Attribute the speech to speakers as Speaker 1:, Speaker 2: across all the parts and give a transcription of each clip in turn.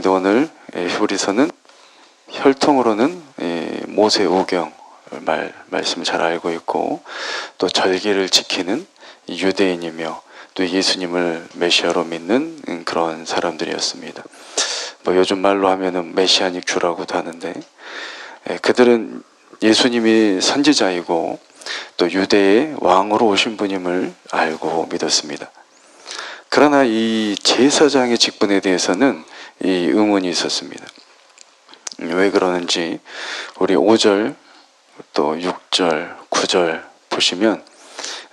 Speaker 1: 근데 오늘 히브리서는 혈통으로는 모세오경 말씀을 잘 알고 있고, 또 절기를 지키는 유대인이며 또 예수님을 메시아로 믿는 그런 사람들이었습니다. 뭐 요즘 말로 하면은 메시아닉 주라고도 하는데, 그들은 예수님이 선지자이고 또 유대의 왕으로 오신 분임을 알고 믿었습니다. 그러나 이 제사장의 직분에 대해서는 이 의문이 있었습니다. 왜 그러는지 우리 5절 또 6절 9절 보시면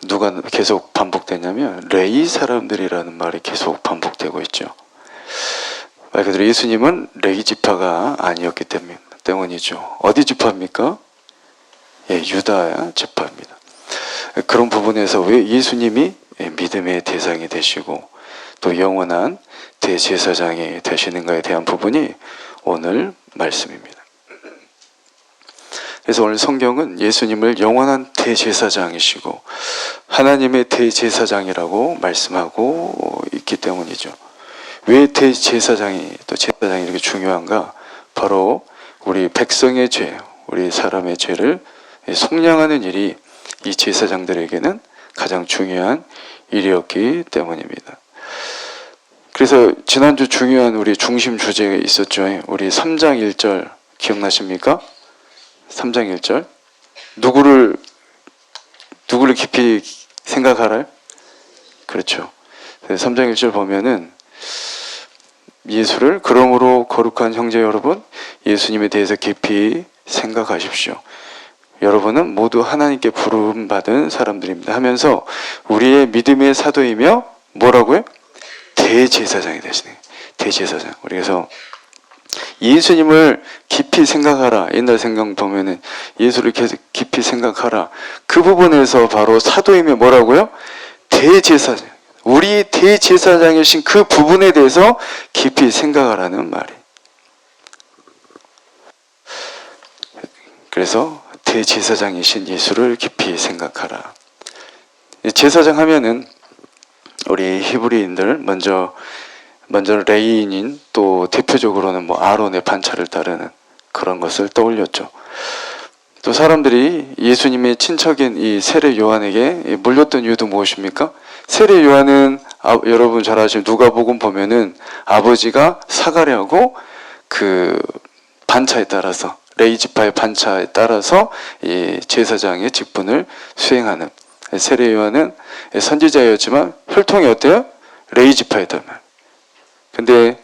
Speaker 1: 누가 계속 반복되냐면 레위 사람들이라는 말이 계속 반복되고 있죠. 말 그대로 예수님은 레위 지파가 아니었기 때문이죠. 어디 지파입니까? 유다 지파입니다. 그런 부분에서 왜 예수님이 믿음의 대상이 되시고 또 영원한 대제사장이 되시는가에 대한 부분이 오늘 말씀입니다. 그래서 오늘 성경은 예수님을 영원한 대제사장이시고 하나님의 대제사장이라고 말씀하고 있기 때문이죠. 왜 대제사장이 또 제사장이 이렇게 중요한가? 바로 우리 백성의 죄, 우리 사람의 죄를 속량하는 일이 이 제사장들에게는 가장 중요한 일이었기 때문입니다. 그래서 지난주 중요한 우리 중심 주제가 있었죠. 우리 3장 1절 기억나십니까? 3장 1절 누구를 깊이 생각하라요? 그렇죠. 3장 1절 보면은 예수를 그러므로 거룩한 형제 여러분, 예수님에 대해서 깊이 생각하십시오. 여러분은 모두 하나님께 부름받은 사람들입니다 하면서 우리의 믿음의 사도이며 뭐라고요? 대제사장이 되시네. 대제사장. 그래서 예수님을 깊이 생각하라. 옛날 생각 보면은 예수를 계속 깊이 생각하라. 그 부분에서 바로 사도이며 뭐라고요? 대제사장. 우리 대제사장이신 그 부분에 대해서 깊이 생각하라는 말이. 그래서 대제사장이신 예수를 깊이 생각하라. 제사장 하면은 우리 히브리인들 먼저 레위인인 또 대표적으로는 뭐 아론의 반차를 따르는 그런 것을 떠올렸죠. 또 사람들이 예수님의 친척인 이 세례 요한에게 물렸던 이유도 무엇입니까? 세례 요한은 여러분 잘 아시는 누가복음 보면은 아버지가 사가랴고 그 반차에 따라서 레위 지파의 반차에 따라서 이 제사장의 직분을 수행하는, 세례 요한은 선지자였지만 혈통이 어때요? 레위 지파였단 말이에요. 근데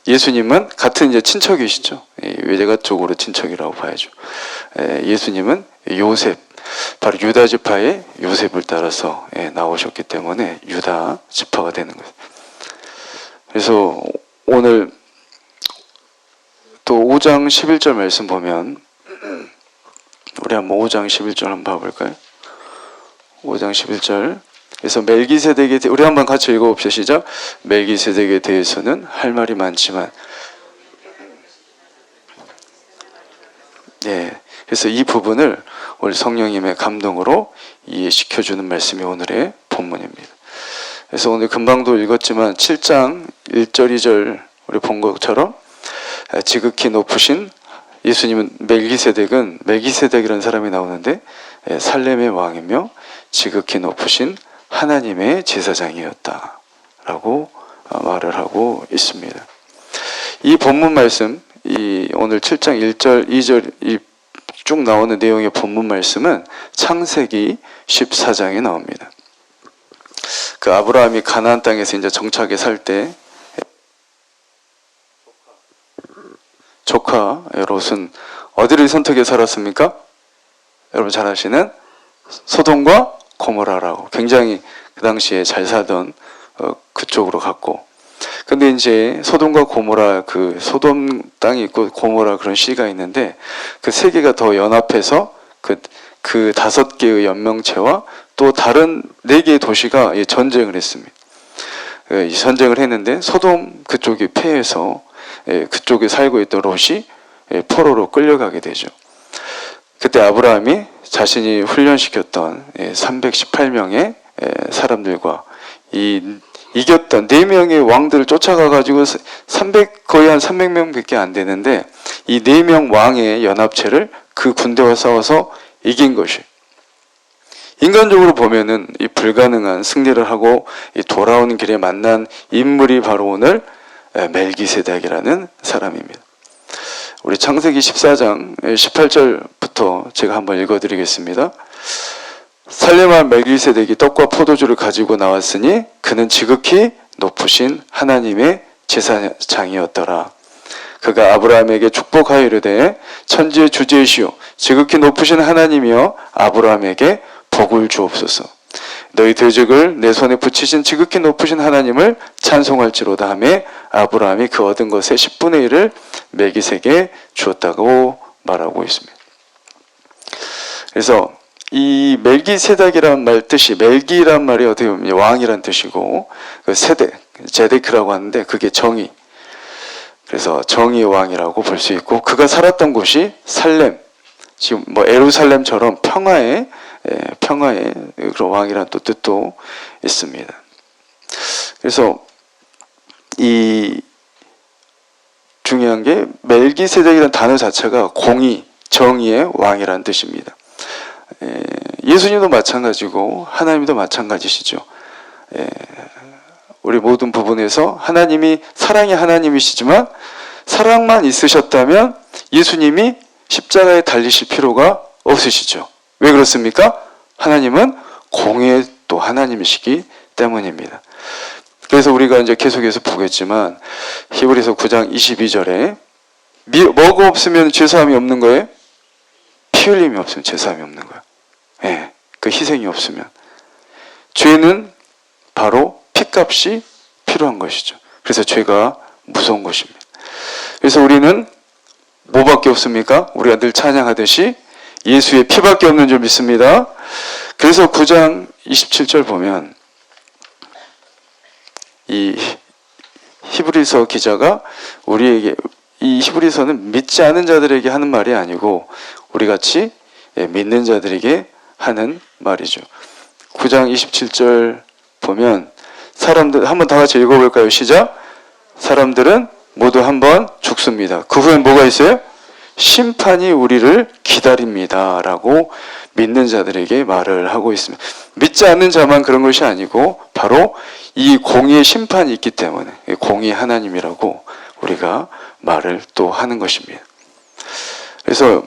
Speaker 1: 예수님은 같은 이제 친척이시죠. 외제가 쪽으로 친척이라고 봐야죠. 예수님은 요셉, 바로 유다 지파의 요셉을 따라서 나오셨기 때문에 유다 지파가 되는 거예요. 그래서 오늘 또 5장 11절 말씀 보면 우리 한번 5장 11절 한번 봐볼까요? 5장 11절. 그래서 멜기세덱에 우리 한번 같이 읽어봅시다. 시작. 멜기세덱에 대해서는 할 말이 많지만, 그래서 이 부분을 오늘 성령님의 감동으로 이해시켜주는 말씀이 오늘의 본문입니다. 그래서 오늘 금방도 읽었지만 7장 1절 2절 우리 본 것처럼 지극히 높으신 예수님은 멜기세덱이라는 사람이 나오는데 살렘의 왕이며 지극히 높으신 하나님의 제사장이었다라고 말을 하고 있습니다. 이 본문 말씀, 오늘 7장 1절, 2절 쭉 나오는 내용의 본문 말씀은 창세기 14장에 나옵니다. 그 아브라함이 가나안 땅에서 이제 정착해 살 때 조카 롯은 어디를 선택해 살았습니까? 여러분 잘 아시는 소돔과 고모라라고 굉장히 그 당시에 잘 살던 그쪽으로 갔고, 근데 이제 소돔과 고모라, 그 소돔 땅이 있고 고모라 그런 시가 있는데 그 세 개가 더 연합해서 그 5개의 연명체와 또 다른 4개의 도시가 전쟁을 했습니다. 이 전쟁을 했는데 소돔 그쪽이 패해서 그쪽에 살고 있던 롯이 포로로 끌려가게 되죠. 그때 아브라함이 자신이 훈련시켰던 318명의 사람들과 이 이겼던 4명의 왕들을 쫓아가가지고 거의 한 300명밖에 안 되는데 이 4명 왕의 연합체를 그 군대와 싸워서 이긴 것이. 인간적으로 보면은 이 불가능한 승리를 하고 이 돌아오는 길에 만난 인물이 바로 오늘 멜기세덱이라는 사람입니다. 우리 창세기 14장 18절부터 제가 한번 읽어드리겠습니다. 살렘한 멜기세덱이 떡과 포도주를 가지고 나왔으니 그는 지극히 높으신 하나님의 제사장이었더라. 그가 아브라함에게 축복하여 이르되 천지의 주제이시오 지극히 높으신 하나님이여 아브라함에게 복을 주옵소서. 너희 대적을 내 손에 붙이신 지극히 높으신 하나님을 찬송할지로다 하며 아브라함이 그 얻은 것의 10분의 1을 멜기세덱에게 주었다고 말하고 있습니다. 그래서 이 멜기세덱이란 말 뜻이 멜기란 말이 어떻게 보면 왕이란 뜻이고 그 제데크라고 하는데 그게 정의. 그래서 정의의 왕이라고 볼 수 있고 그가 살았던 곳이 살렘. 지금 뭐 예루살렘처럼 평화의 그런 왕이라는 또 뜻도 있습니다. 그래서 이 중요한 게 멜기세덱이라는 단어 자체가 공의, 정의의 왕이라는 뜻입니다. 예수님도 마찬가지고 하나님도 마찬가지시죠. 우리 모든 부분에서 하나님이 사랑의 하나님이시지만 사랑만 있으셨다면 예수님이 십자가에 달리실 필요가 없으시죠. 왜 그렇습니까? 하나님은 공의의 또 하나님이시기 때문입니다. 그래서 우리가 이제 계속해서 보겠지만 히브리서 9장 22절에 뭐가 없으면 죄사함이 없는 거예요? 피 흘림이 없으면 죄사함이 없는 거예요. 그 희생이 없으면 죄는 바로 피값이 필요한 것이죠. 그래서 죄가 무서운 것입니다. 그래서 우리는 뭐밖에 없습니까? 우리가 늘 찬양하듯이 예수의 피밖에 없는 줄 믿습니다. 그래서 9장 27절 보면 이 히브리서 기자가 우리에게 이 히브리서는 믿지 않은 자들에게 하는 말이 아니고 우리같이 믿는 자들에게 하는 말이죠. 9장 27절 보면 사람들 한번 다 같이 읽어볼까요? 시작. 사람들은 모두 한번 죽습니다. 그 후엔 뭐가 있어요? 심판이 우리를 기다립니다 라고 믿는 자들에게 말을 하고 있습니다. 믿지 않는 자만 그런 것이 아니고 바로 이 공의의 심판이 있기 때문에 공의의 하나님이라고 우리가 말을 또 하는 것입니다. 그래서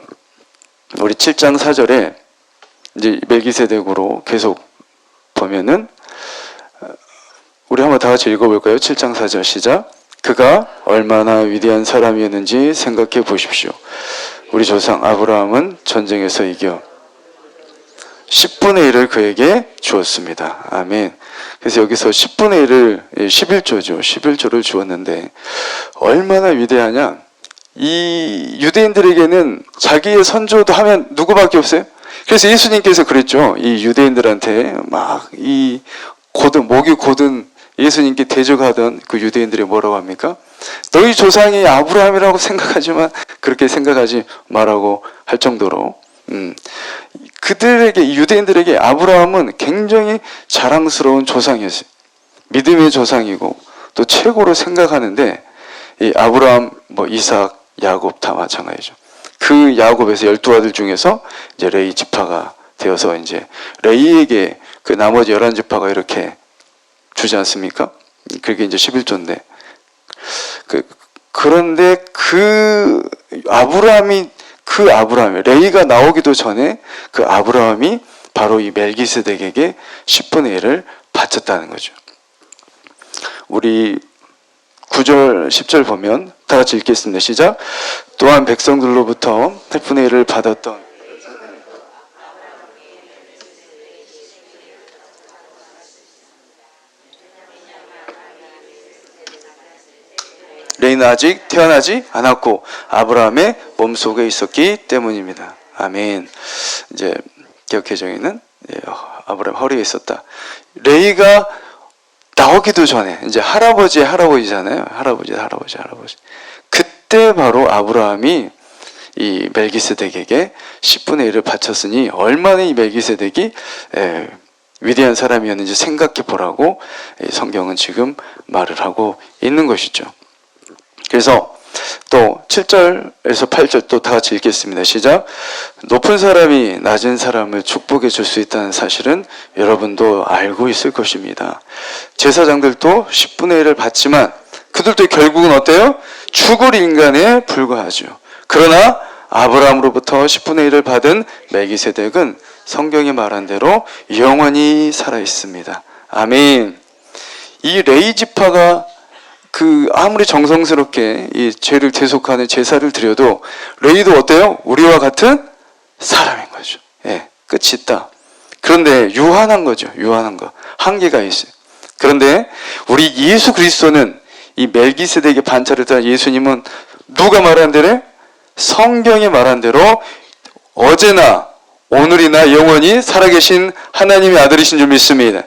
Speaker 1: 우리 7장 4절에 이제 멜기세덱으로 계속 보면은 우리 한번 다 같이 읽어볼까요? 7장 4절 시작. 그가 얼마나 위대한 사람이었는지 생각해 보십시오. 우리 조상 아브라함은 전쟁에서 이겨 10분의 1을 그에게 주었습니다. 아멘. 그래서 여기서 10분의 1을 11조죠. 11조를 주었는데 얼마나 위대하냐. 이 유대인들에게는 자기의 선조도 하면 누구밖에 없어요? 그래서 예수님께서 그랬죠. 이 유대인들한테 막 이 목이 곧은 예수님께 대적하던 그 유대인들이 뭐라고 합니까? 너희 조상이 아브라함이라고 생각하지만 그렇게 생각하지 말라고 할 정도로 그들에게 유대인들에게 아브라함은 굉장히 자랑스러운 조상이었어요. 믿음의 조상이고 또 최고로 생각하는데 이 아브라함, 이삭, 야곱 다 마찬가지죠. 그 야곱에서 12아들 중에서 이제 레위 지파가 되어서 이제 레위에게 그 나머지 11지파가 이렇게 주지 않습니까? 그게 이제 11조인데. 그런데 아브라함이 레위가 나오기도 전에 그 아브라함이 바로 이 멜기세덱에게 10분의 1을 바쳤다는 거죠. 우리 9절, 10절 보면 다 같이 읽겠습니다. 시작. 또한 백성들로부터 8분의 1을 받았던 레이는 아직 태어나지 않았고 아브라함의 몸속에 있었기 때문입니다. 아멘. 이제 기억해정에는 아브라함 허리에 있었다. 레이가 나오기도 전에 이제 할아버지잖아요. 할아버지. 그때 바로 아브라함이 이 멜기세덱에게 10분의 1을 바쳤으니 얼마나 이 멜기세덱이 위대한 사람이었는지 생각해 보라고 성경은 지금 말을 하고 있는 것이죠. 그래서 또 7절에서 8절 또 다 같이 읽겠습니다. 시작. 높은 사람이 낮은 사람을 축복해 줄 수 있다는 사실은 여러분도 알고 있을 것입니다. 제사장들도 10분의 1을 받지만 그들도 결국은 어때요? 죽을 인간에 불과하죠. 그러나 아브라함으로부터 10분의 1을 받은 멜기세덱은 성경이 말한 대로 영원히 살아 있습니다. 아멘. 이 레위 지파가 아무리 정성스럽게 이 죄를 대속하는 제사를 드려도 레위도 어때요? 우리와 같은 사람인 거죠. 예, 끝이 있다. 그런데 유한한 거죠. 유한한 거. 한계가 있어요. 그런데 우리 예수 그리스도는 이 멜기세덱의 반차를 따른 예수님은 누가 말한 대로? 성경이 말한 대로 어제나 오늘이나 영원히 살아계신 하나님의 아들이신 줄 믿습니다.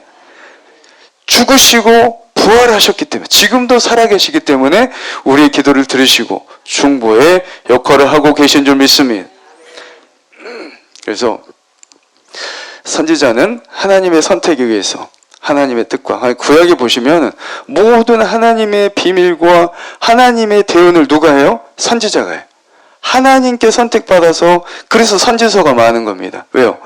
Speaker 1: 죽으시고 부활하셨기 때문에 지금도 살아계시기 때문에 우리의 기도를 들으시고 중보의 역할을 하고 계신 줄 믿습니다. 그래서 선지자는 하나님의 선택에 의해서 하나님의 뜻과 구약에 보시면 모든 하나님의 비밀과 하나님의 대언을 누가 해요? 선지자가 해요. 하나님께 선택받아서 그래서 선지서가 많은 겁니다. 왜요?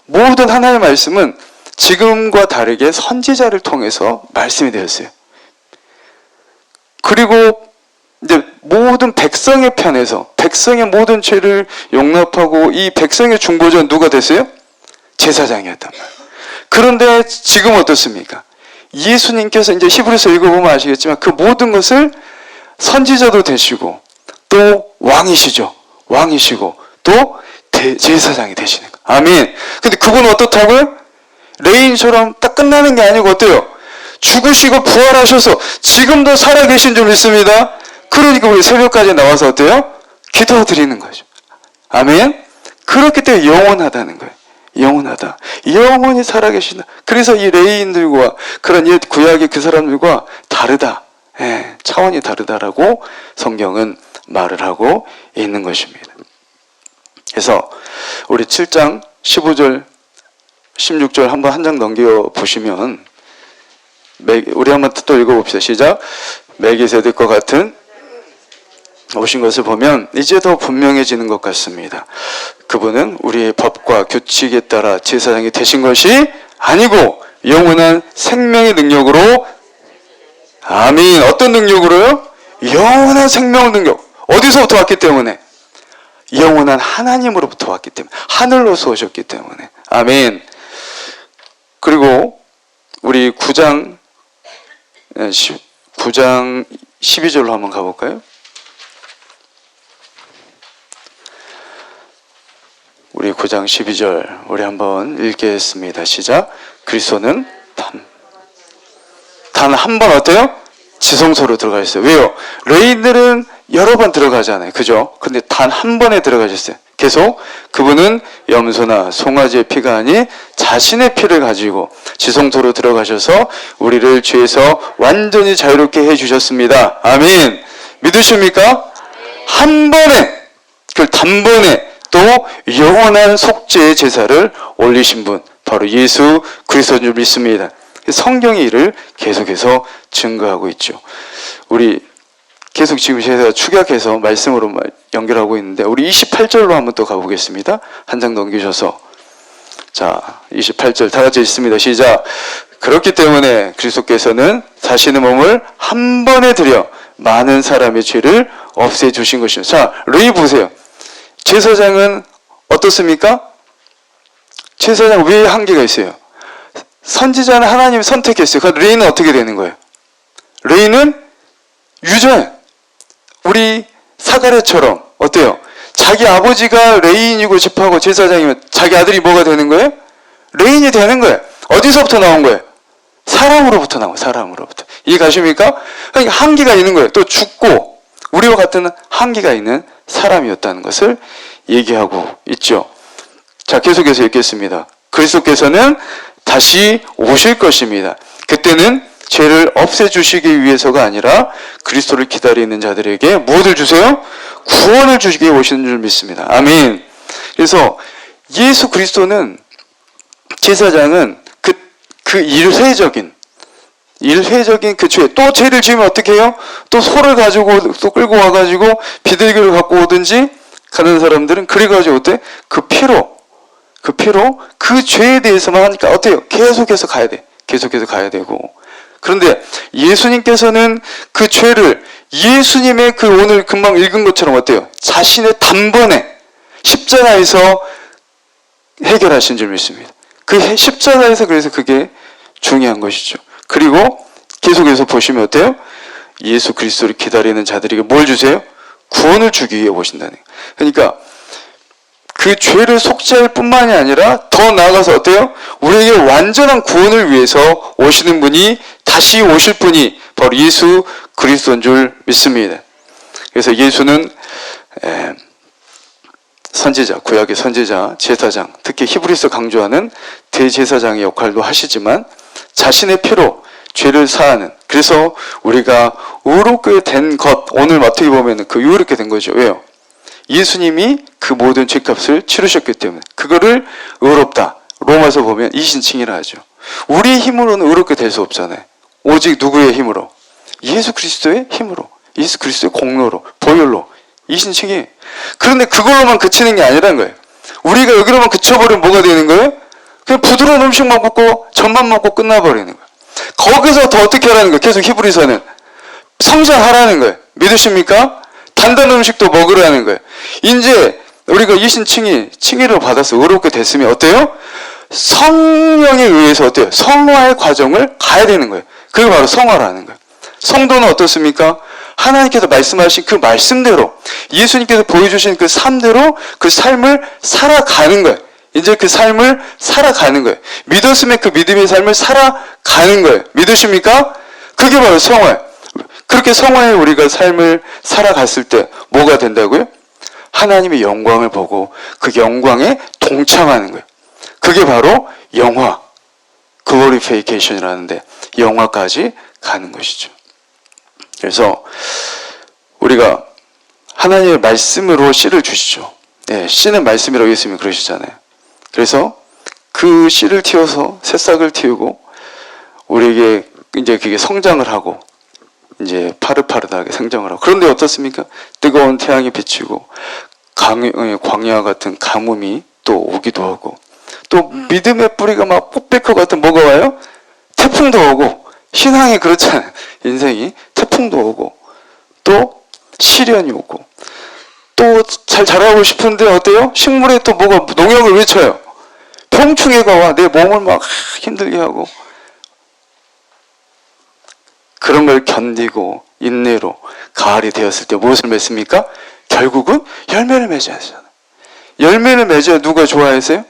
Speaker 1: 모든 하나님의 말씀은 지금과 다르게 선지자를 통해서 말씀이 되었어요. 그리고 이제 모든 백성의 편에서 백성의 모든 죄를 용납하고 이 백성의 중보자는 누가 됐어요? 제사장이었단 말이에요. 그런데 지금 어떻습니까? 예수님께서 이제 히브리서 읽어보면 아시겠지만 그 모든 것을 선지자도 되시고 또 왕이시죠. 왕이시고 또 제사장이 되시는 거예요. 아멘. 근데 그건 어떻다고요? 레인처럼 딱 끝나는 게 아니고 어때요? 죽으시고 부활하셔서 지금도 살아계신 줄 믿습니다. 그러니까 우리 새벽까지 나와서 어때요? 기도드리는 거죠. 아멘. 그렇기 때문에 영원하다는 거예요. 영원하다. 영원히 살아계신다. 그래서 이 레위인들과 그런 옛 구약의 그 사람들과 다르다. 예, 차원이 다르다라고 성경은 말을 하고 있는 것입니다. 그래서 우리 7장 15절 16절 한번 한 장 넘겨 보시면 우리 한번 또 읽어봅시다. 시작. 멜기세덱과 같은 오신 것을 보면 이제 더 분명해지는 것 같습니다. 그분은 우리의 법과 규칙에 따라 제사장이 되신 것이 아니고 영원한 생명의 능력으로 아멘. 어떤 능력으로요? 영원한 생명 능력. 어디서부터 왔기 때문에? 영원한 하나님으로부터 왔기 때문에 하늘로서 오셨기 때문에 아멘. 그리고 우리 9장 12절로 한번 가볼까요? 우리 9장 12절 우리 한번 읽겠습니다. 시작. 그리스도는 단 한 번 어때요? 지성소로 들어가 있어요. 왜요? 레위인들은 여러 번 들어가잖아요. 그죠? 근데 단 한 번에 들어가셨어요. 계속 그분은 염소나 송아지의 피가 아닌 자신의 피를 가지고 지성소로 들어가셔서 우리를 죄에서 완전히 자유롭게 해주셨습니다. 아멘. 믿으십니까? 한 번에, 그 단번에 또 영원한 속죄의 제사를 올리신 분 바로 예수 그리스도인 줄 믿습니다. 성경이 이를 계속해서 증거하고 있죠. 우리 계속 지금 제가 축약해서 말씀으로 연결하고 있는데 우리 28절로 한번 또 가보겠습니다. 한 장 넘기셔서 자 28절 다 같이 읽습니다. 시작. 그렇기 때문에 그리스도께서는 자신의 몸을 한 번에 들여 많은 사람의 죄를 없애주신 것입니다. 자 레위 보세요. 제사장은 어떻습니까? 제사장 왜 한계가 있어요? 선지자는 하나님이 선택했어요. 그럼 레위는 어떻게 되는 거예요? 레위는 유죄. 우리 사가랴처럼 어때요? 자기 아버지가 레위인이고 집하고 제사장이면 자기 아들이 뭐가 되는 거예요? 레위인이 되는 거예요. 어디서부터 나온 거예요? 사람으로부터 나온 거예요. 사람으로부터. 이해 가십니까? 그러니까 한계가 있는 거예요. 또 죽고 우리와 같은 한계가 있는 사람이었다는 것을 얘기하고 있죠. 자, 계속해서 읽겠습니다. 그리스도께서는 다시 오실 것입니다. 그때는 죄를 없애주시기 위해서가 아니라 그리스도를 기다리는 자들에게 무엇을 주세요? 구원을 주시기 위해 오시는 줄 믿습니다. 아멘. 그래서 예수 그리스도는 제사장은 그 그 일회적인 그 죄, 또 죄를 지으면 어떻게 해요? 또 소를 가지고 또 끌고 와가지고 비둘기를 갖고 오든지 가는 사람들은 그래가지고 어때? 그 피로 그 죄에 대해서만 하니까 어때요? 계속해서 가야 돼. 계속해서 가야 되고. 그런데 예수님께서는 그 죄를 예수님의 그 오늘 금방 읽은 것처럼 어때요? 자신의 단번에 십자가에서 해결하신 줄 믿습니다. 그 십자가에서 그래서 그게 중요한 것이죠. 그리고 계속해서 보시면 어때요? 예수 그리스도를 기다리는 자들에게 뭘 주세요? 구원을 주기 위해 오신다는 거예요. 그러니까 그 죄를 속죄할 뿐만이 아니라 더 나아가서 어때요? 우리에게 완전한 구원을 위해서 오시는 분이, 다시 오실 분이 바로 예수 그리스도인 줄 믿습니다. 그래서 예수는 선지자, 구약의 선지자, 제사장, 특히 히브리서 강조하는 대제사장의 역할도 하시지만 자신의 피로 죄를 사하는, 그래서 우리가 의롭게 된 것, 오늘 어떻게 보면 그 의롭게 된 거죠. 왜요? 예수님이 그 모든 죄값을 치르셨기 때문에 그거를 의롭다. 로마서 보면 이신칭이라 하죠. 우리의 힘으로는 의롭게 될 수 없잖아요. 오직 누구의 힘으로? 예수 그리스도의 힘으로, 예수 그리스도의 공로로, 보혈로, 이신칭이. 그런데 그걸로만 그치는 게 아니라는 거예요. 우리가 여기로만 그쳐버리면 뭐가 되는 거예요? 그냥 부드러운 음식만 먹고 젖만 먹고 끝나버리는 거예요. 거기서 더 어떻게 하라는 거예요? 계속 히브리서는 성장하라는 거예요. 믿으십니까? 단단한 음식도 먹으라는 거예요. 이제 우리가 칭의를 받아서 의롭게 됐으면 어때요? 성령에 의해서 어때요? 성화의 과정을 가야 되는 거예요. 그게 바로 성화라는 거예요. 성도는 어떻습니까? 하나님께서 말씀하신 그 말씀대로, 예수님께서 보여주신 그 삶대로 그 삶을 살아가는 거예요. 이제 그 삶을 살아가는 거예요. 믿었으면 그 믿음의 삶을 살아가는 거예요. 믿으십니까? 그게 바로 성화예요. 그렇게 성화에 우리가 삶을 살아갔을 때 뭐가 된다고요? 하나님의 영광을 보고 그 영광에 동참하는 거예요. 그게 바로 영화, 글로리피케이션이라는데 영화까지 가는 것이죠. 그래서 우리가 하나님의 말씀으로 씨를 주시죠. 네, 씨는 말씀이라고 예수님이 그러시잖아요. 그래서 그 씨를 틔워서 새싹을 틔우고 우리에게 이제 그게 성장을 하고 이제 파릇파릇하게 성장을 하고. 그런데 어떻습니까? 뜨거운 태양이 비치고 광야와 같은 가뭄이 또 오기도 하고, 또 믿음의 뿌리가 막 꽃백호 같은 뭐가 와요? 태풍도 오고. 신앙이 그렇잖아요. 인생이 태풍도 오고 또 시련이 오고 또 잘 자라고 싶은데 어때요? 식물에 또 뭐가 농약을 외쳐요. 병충해가 와 내 몸을 막 힘들게 하고. 그런 걸 견디고 인내로 가을이 되었을 때 무엇을 맺습니까? 결국은 열매를 맺어야 되잖아요. 열매를 맺어야 누가 좋아하세요?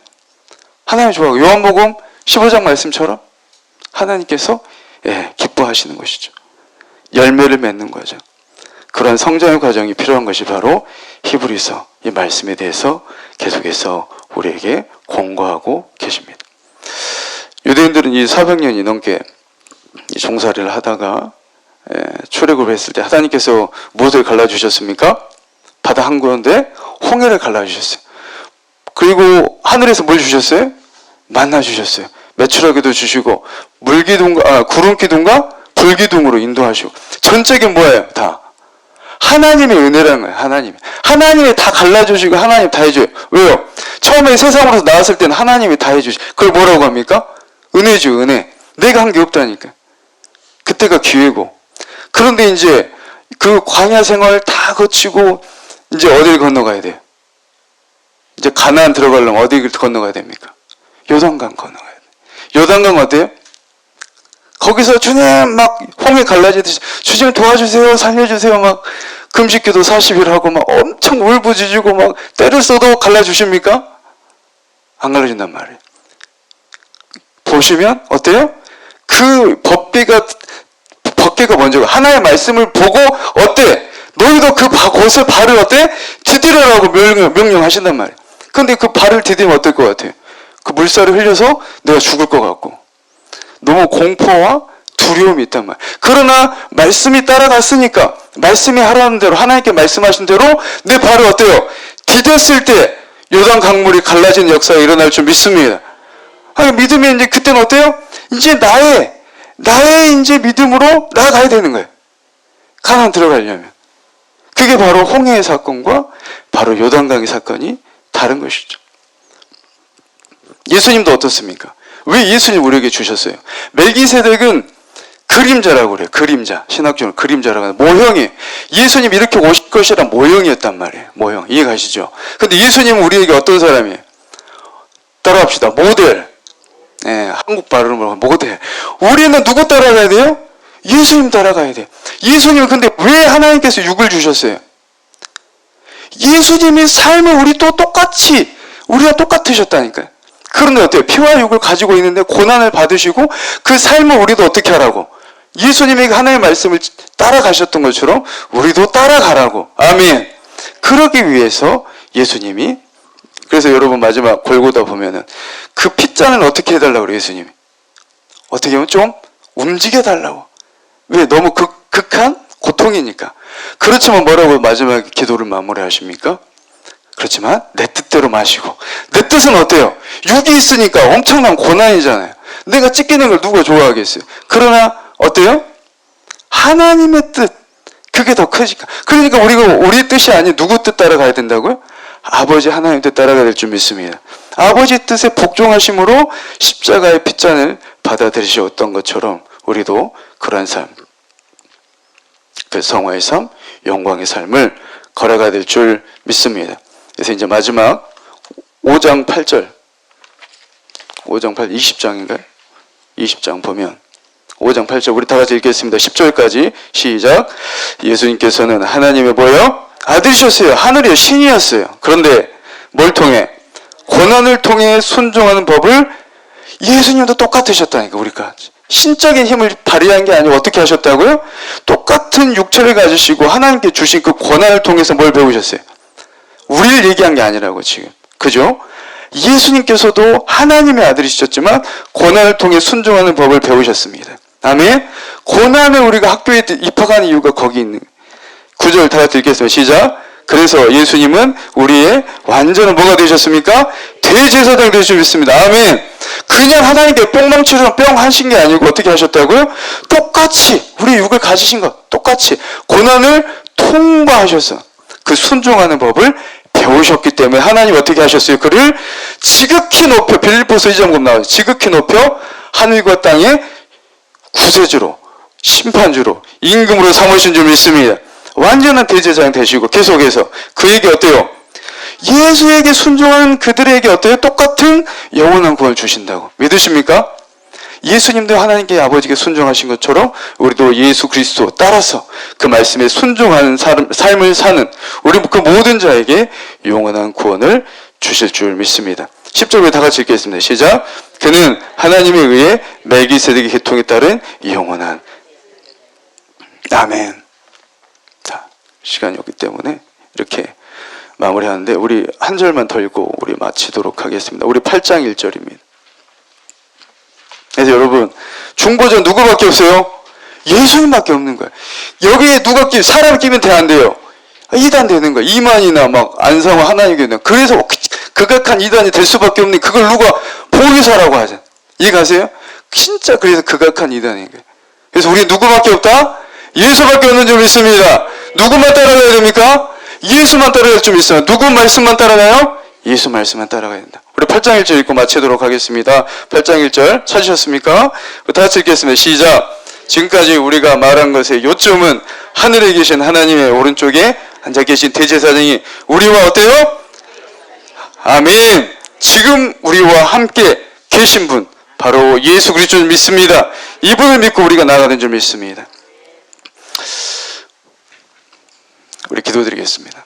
Speaker 1: 하나님 좋아하고. 요한복음 15장 말씀처럼 하나님께서 기뻐하시는 것이죠. 열매를 맺는 거죠. 그런 성장의 과정이 필요한 것이 바로 히브리서 이 말씀에 대해서 계속해서 우리에게 권고하고 계십니다. 유대인들은 이 400년이 넘게 종살이를 하다가 출애굽을 했을 때 하나님께서 무엇을 갈라주셨습니까? 바다 한 구런데 홍해를 갈라주셨어요. 그리고 하늘에서 뭘 주셨어요? 만나 주셨어요. 매출하기도 주시고 구름기둥과 불기둥으로 인도하시고. 전적인 뭐예요? 다 하나님의 은혜라는 거예요. 하나님이 다 갈라주시고 하나님 다 해줘요. 왜요? 처음에 세상으로서 나왔을 때는 하나님이 다 해주시. 그걸 뭐라고 합니까? 은혜죠. 은혜. 내가 한 게 없다니까. 그때가 기회고. 그런데 이제 그 광야 생활 다 거치고 이제 어디를 건너가야 돼요? 이제 가나안 들어가려면 어디를 건너가야 됩니까? 요단강 건너가야 돼요. 요단강 어때요? 거기서 주님 막 홍해 갈라지듯이 주님 도와주세요, 살려주세요, 막 금식기도 40일 하고 막 엄청 울부짖고 막 때를 써도 갈라주십니까? 안 갈라준단 말이에요. 보시면 어때요? 그 법궤가 먼저 하나의 말씀을 보고 어때? 너희도 그 곳에 발을 어때? 디디라라고 명령하신단 말이에요. 근데 그 발을 디디면 어떨 것 같아요? 그 물살을 흘려서 내가 죽을 것 같고 너무 공포와 두려움이 있단 말이에요. 그러나 말씀이 따라갔으니까 말씀이 하라는 대로 하나님께 말씀하신 대로 내 발을 어때요? 디뎠을 때 요단 강물이 갈라진 역사가 일어날 줄 믿습니다. 아니, 믿으면 이제 그때는 어때요? 이제 나의 이제 믿음으로 나아가야 되는 거예요. 가나안 들어가려면. 그게 바로 홍해의 사건과 바로 요단강의 사건이 다른 것이죠. 예수님도 어떻습니까? 왜 예수님 우리에게 주셨어요? 멜기세덱은 그림자라고 그래요. 그림자. 신학적으로 그림자라고 하는 모형이에요. 예수님 이렇게 오실 것이란 모형이었단 말이에요. 모형. 이해가시죠? 근데 예수님은 우리에게 어떤 사람이에요? 따라합시다. 모델. 네, 한국 발음으로 모델. 우리는 누구 따라가야 돼요? 예수님 따라가야 돼요. 예수님은 근데 왜 하나님께서 육을 주셨어요? 예수님의 삶은 우리와 똑같으셨다니까요. 그런데 어때요? 피와 육을 가지고 있는데 고난을 받으시고 그 삶을 우리도 어떻게 하라고? 예수님에게 하나님의 말씀을 따라가셨던 것처럼 우리도 따라가라고. 아멘. 그러기 위해서 예수님이, 그래서 여러분 마지막 골고다 보면은 그 핏잔을 어떻게 해달라고 그래요, 예수님이? 어떻게 하면 좀 움직여달라고. 왜? 너무 극한 고통이니까. 그렇지만 뭐라고 마지막 기도를 마무리하십니까? 그렇지만 내 뜻대로 마시고. 내 뜻은 어때요? 육이 있으니까 엄청난 고난이잖아요. 내가 찢기는 걸 누가 좋아하겠어요? 그러나 어때요? 하나님의 뜻, 그게 더 크니까. 그러니까 우리가 우리의 뜻이 아닌 누구 뜻 따라가야 된다고요? 아버지 하나님 뜻 따라가야 될 줄 믿습니다. 아버지 뜻에 복종하심으로 십자가의 핏잔을 받아들이셨던 것처럼 우리도 그러한 삶, 그 성화의 삶, 영광의 삶을 걸어가야 될 줄 믿습니다. 그래서 이제 마지막 5장 8절, 20장인가요? 20장 보면 5장 8절 우리 다 같이 읽겠습니다. 10절까지 시작. 예수님께서는 하나님의 뭐예요? 아들이셨어요. 하늘의 신이었어요. 그런데 뭘 통해? 고난을 통해 순종하는 법을 예수님도 똑같으셨다니까. 우리가 신적인 힘을 발휘한 게 아니고 어떻게 하셨다고요? 똑같은 육체를 가지시고 하나님께 주신 그 고난을 통해서 뭘 배우셨어요? 우리를 얘기한 게 아니라고 지금. 그죠? 예수님께서도 하나님의 아들이셨지만 고난을 통해 순종하는 법을 배우셨습니다. 아멘. 고난에 우리가 학교에 입학한 이유가 거기 있는 9절 다 같이 읽겠습니다. 시작. 그래서 예수님은 우리의 완전한 뭐가 되셨습니까? 대제사장이 되실 줄 믿습니다. 아멘. 그냥 하나님께 뿅망치처럼 뿅 하신 게 아니고 어떻게 하셨다고요? 똑같이 우리 육을 가지신 것 똑같이 고난을 통과하셔서 그 순종하는 법을 배우셨기 때문에 하나님 어떻게 하셨어요? 그를 지극히 높여, 빌립보서 2장 나와요. 지극히 높여 하늘과 땅의 구세주로, 심판주로, 임금으로 삼으신 줄 믿습니다. 완전한 대제사장 되시고 계속해서 그에게 어때요? 예수에게 순종하는 그들에게 어때요? 똑같은 영원한 구원을 주신다고. 믿으십니까? 예수님도 하나님께 아버지께 순종하신 것처럼 우리도 예수 그리스도 따라서 그 말씀에 순종하는 삶을 사는 우리 그 모든 자에게 영원한 구원을 주실 줄 믿습니다. 10절 다 같이 읽겠습니다. 시작. 그는 하나님에 의해 멜기세덱의 계통에 따른 영원한. 아멘. 자, 시간이 없기 때문에 이렇게 마무리하는데 우리 한 절만 더 읽고 우리 마치도록 하겠습니다. 우리 8장 1절입니다. 그래서 여러분 중보자 누구밖에 없어요? 예수님밖에 없는 거예요. 여기에 누가 사람 끼면 돼 안 돼요? 이단 되는 거예요. 이만이나 막 안상호 하나님 교회. 그래서 극악한 이단이 될 수밖에 없는 그걸 누가 보리사라고 하잖아요. 이해가세요? 진짜 그래서 극악한 이단인 거예요. 그래서 우리 누구밖에 없다? 예수밖에 없는 줄 믿습니다. 누구만 따라가야 됩니까? 예수만 따라갈 줄 믿습니다. 누구 말씀만 따라가요? 예수 말씀만 따라가야 된다. 우리 8장 1절 읽고 마치도록 하겠습니다. 8장 1절 찾으셨습니까? 다 같이 읽겠습니다. 시작. 지금까지 우리가 말한 것의 요점은 하늘에 계신 하나님의 오른쪽에 앉아 계신 대제사장이 우리와 어때요? 아멘. 지금 우리와 함께 계신 분 바로 예수 그리스도를 믿습니다. 이분을 믿고 우리가 나아가는 줄 믿습니다. 우리 기도드리겠습니다.